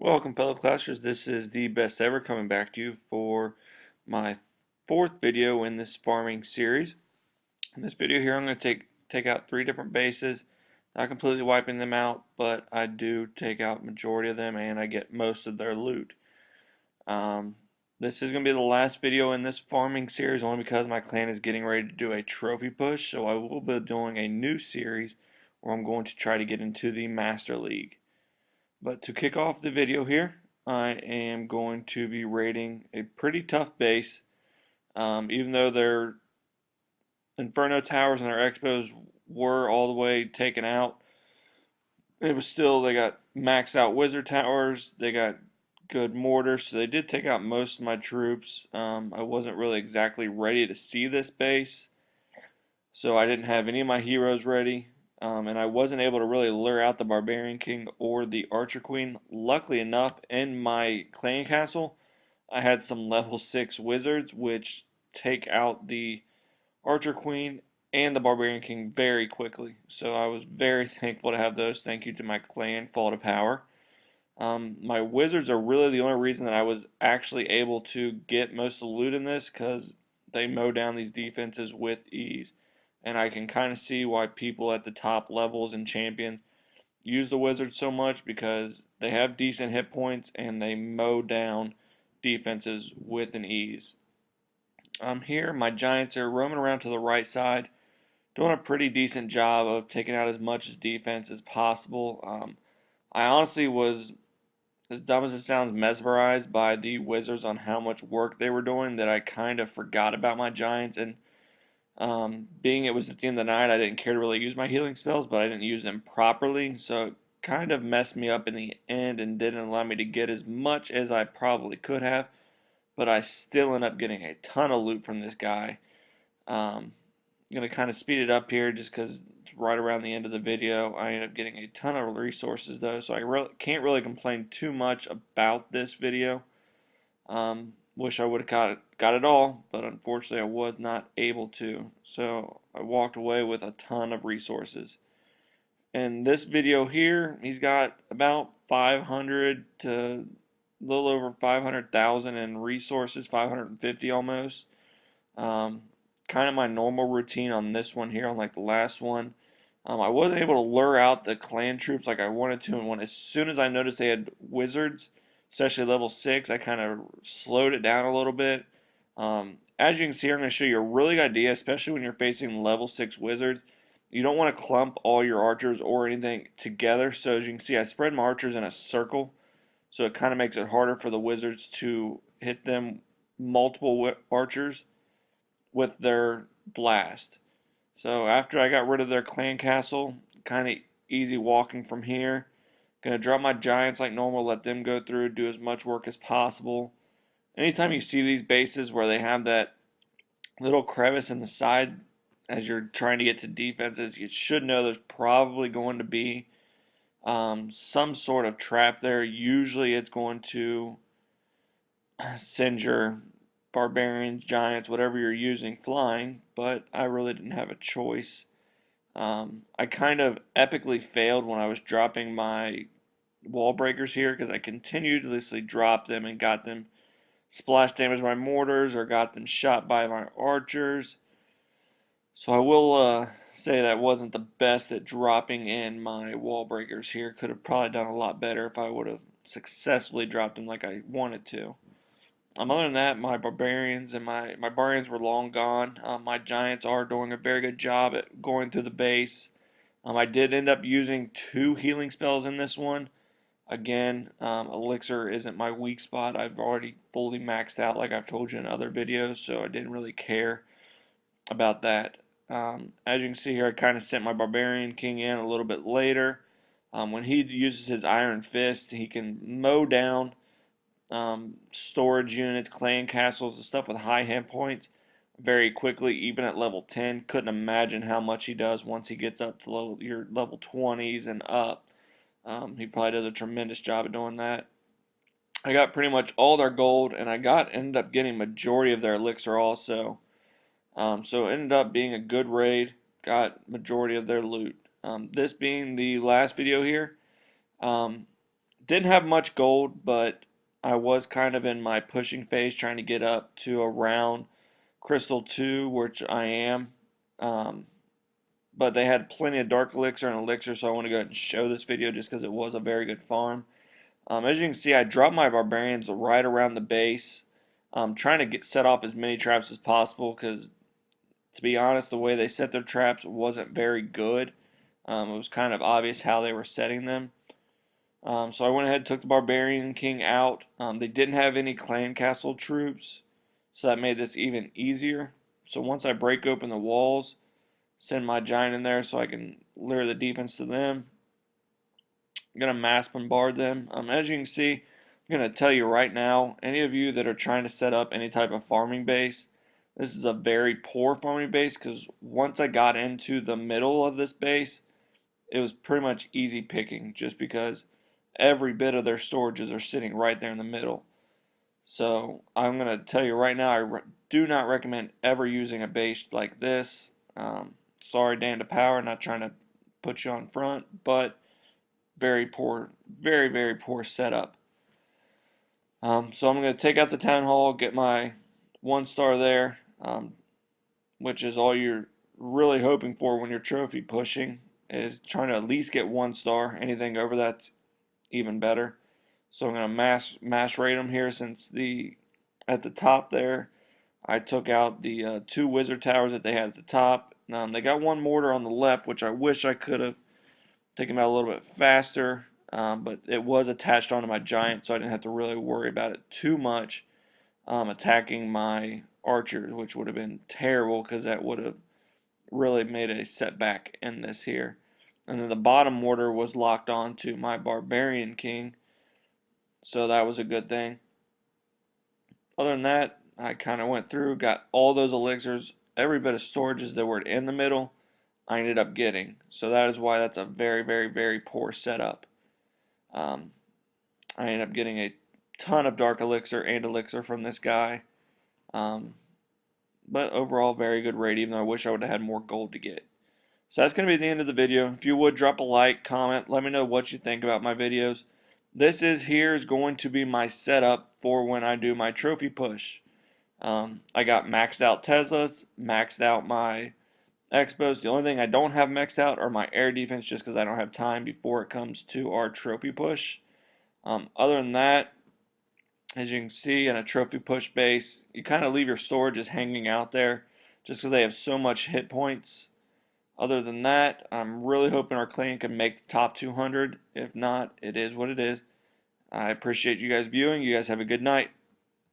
Welcome, fellow classers. This is the best ever coming back to you for my fourth video in this farming series. In this video here, I'm going to take out three different bases, not completely wiping them out, but I do take out majority of them and I get most of their loot. Um, this is going to be the last video in this farming series only because my clan is getting ready to do a trophy push, so I will be doing a new series where I'm going to try to get into the Master League. But to kick off the video here, I am going to be rating a pretty tough base. Even though their Inferno Towers and their Expos were all the way taken out, it was still, they got maxed out Wizard Towers, they got good mortars, so they did take out most of my troops. I wasn't really exactly ready to see this base, so I didn't have any of my heroes ready. And I wasn't able to really lure out the Barbarian King or the Archer Queen. Luckily enough, in my clan castle, I had some level 6 wizards, which take out the Archer Queen and the Barbarian King very quickly. So I was very thankful to have those. Thank you to my clan, Fall to Power. My wizards are really the only reason that I was actually able to get most of the loot in this, because they mow down these defenses with ease. And I can kind of see why people at the top levels and champions use the wizards so much, because they have decent hit points and they mow down defenses with an ease. Here, my giants are roaming around to the right side, doing a pretty decent job of taking out as much defense as possible. I honestly was, as dumb as it sounds, mesmerized by the Wizards on how much work they were doing that I kind of forgot about my Giants. And being it was at the end of the night, I didn't care to really use my healing spells, but I didn't use them properly, so it kind of messed me up in the end and didn't allow me to get as much as I probably could have. But I still end up getting a ton of loot from this guy. I'm going to kind of speed it up here just because it's right around the end of the video. I end up getting a ton of resources though, so I can't really complain too much about this video. Wish I would have got it all, but unfortunately I was not able to. So I walked away with a ton of resources. In this video here, he's got about 500 to a little over 500,000 in resources, 550 almost. Um, Kind of my normal routine on this one here, unlike the last one. I wasn't able to lure out the clan troops like I wanted to, and as soon as I noticed they had wizards, especially level 6, I kind of slowed it down a little bit. As you can see, I'm going to show you a really good idea, especially when you're facing level 6 wizards. You don't want to clump all your archers or anything together, so as you can see, I spread my archers in a circle, so it kind of makes it harder for the wizards to hit them multiple archers with their blast. So after I got rid of their clan castle, kind of easy walking from here. Gonna drop my giants like normal, let them go through, do as much work as possible. Anytime you see these bases where they have that little crevice in the side as you're trying to get to defenses, you should know there's probably going to be some sort of trap there. Usually it's going to send your barbarians, giants, whatever you're using flying, but I really didn't have a choice. I kind of epically failed when I was dropping my wall breakers here, because I continuously dropped them and got them splash damage by mortars or got them shot by my archers. So I will say that wasn't the best at dropping in my wall breakers here. Could have probably done a lot better if I would have successfully dropped them like I wanted to. Other than that, my barbarians and my barbarians were long gone. My giants are doing a very good job at going through the base. I did end up using 2 healing spells in this one. Again, elixir isn't my weak spot. I've already fully maxed out, like I've told you in other videos, so I didn't really care about that. As you can see here, I kind of sent my barbarian king in a little bit later. When he uses his iron fist, he can mow down storage units, clan castles, and stuff with high hit points very quickly, even at level 10. Couldn't imagine how much he does once he gets up to your level 20s and up. He probably does a tremendous job of doing that. I got pretty much all their gold, and ended up getting majority of their elixir also. So it ended up being a good raid. Got majority of their loot. This being the last video here. Um, Didn't have much gold, but I was kind of in my pushing phase trying to get up to around Crystal 2, which I am. Um, but they had plenty of Dark Elixir and Elixir, so I want to go ahead and show this video just because it was a very good farm. As you can see, I dropped my Barbarians right around the base, trying to set off as many traps as possible because, to be honest, the way they set their traps wasn't very good. It was kind of obvious how they were setting them. So I went ahead and took the Barbarian King out. They didn't have any clan castle troops, so that made this even easier. So once I break open the walls, send my giant in there so I can lure the defense to them. I'm going to mass bombard them. As you can see, I'm going to tell you right now, any of you that are trying to set up any type of farming base, this is a very poor farming base because once I got into the middle of this base, it was pretty much easy picking just because every bit of their storages are sitting right there in the middle. So I'm going to tell you right now, I do not recommend ever using a base like this. Sorry, Dan to Power, not trying to put you on front, but very poor, very, very poor setup. So I'm going to take out the Town Hall, get my 1 star there, which is all you're really hoping for when you're trophy pushing, is trying to at least get 1 star. Anything over that's even better. So I'm going to mass rate them here since at the top there, I took out the 2 wizard towers that they had at the top. They got 1 mortar on the left, which I wish I could have taken out a little bit faster, but it was attached onto my giant, so I didn't have to really worry about it too much attacking my archers, which would have been terrible because that would have really made a setback in this here. And then the bottom mortar was locked onto my barbarian king, so that was a good thing. Other than that, I kind of went through, got all those elixirs, every bit of storages that were in the middle, I ended up getting. So that is why that's a very, very, very poor setup. Um, I ended up getting a ton of dark elixir and elixir from this guy. Um, but overall, very good raid, even though I wish I would have had more gold to get. So that's going to be the end of the video. If you would, drop a like, comment, let me know what you think about my videos. This is going to be my setup for when I do my trophy push. I got maxed out Teslas, maxed out my Expos. The only thing I don't have maxed out are my air defense just because I don't have time before it comes to our trophy push. Other than that, as you can see in a trophy push base, you kind of leave your storages hanging out there just because they have so much hit points. Other than that, I'm really hoping our clan can make the top 200. If not, it is what it is. I appreciate you guys viewing. You guys have a good night.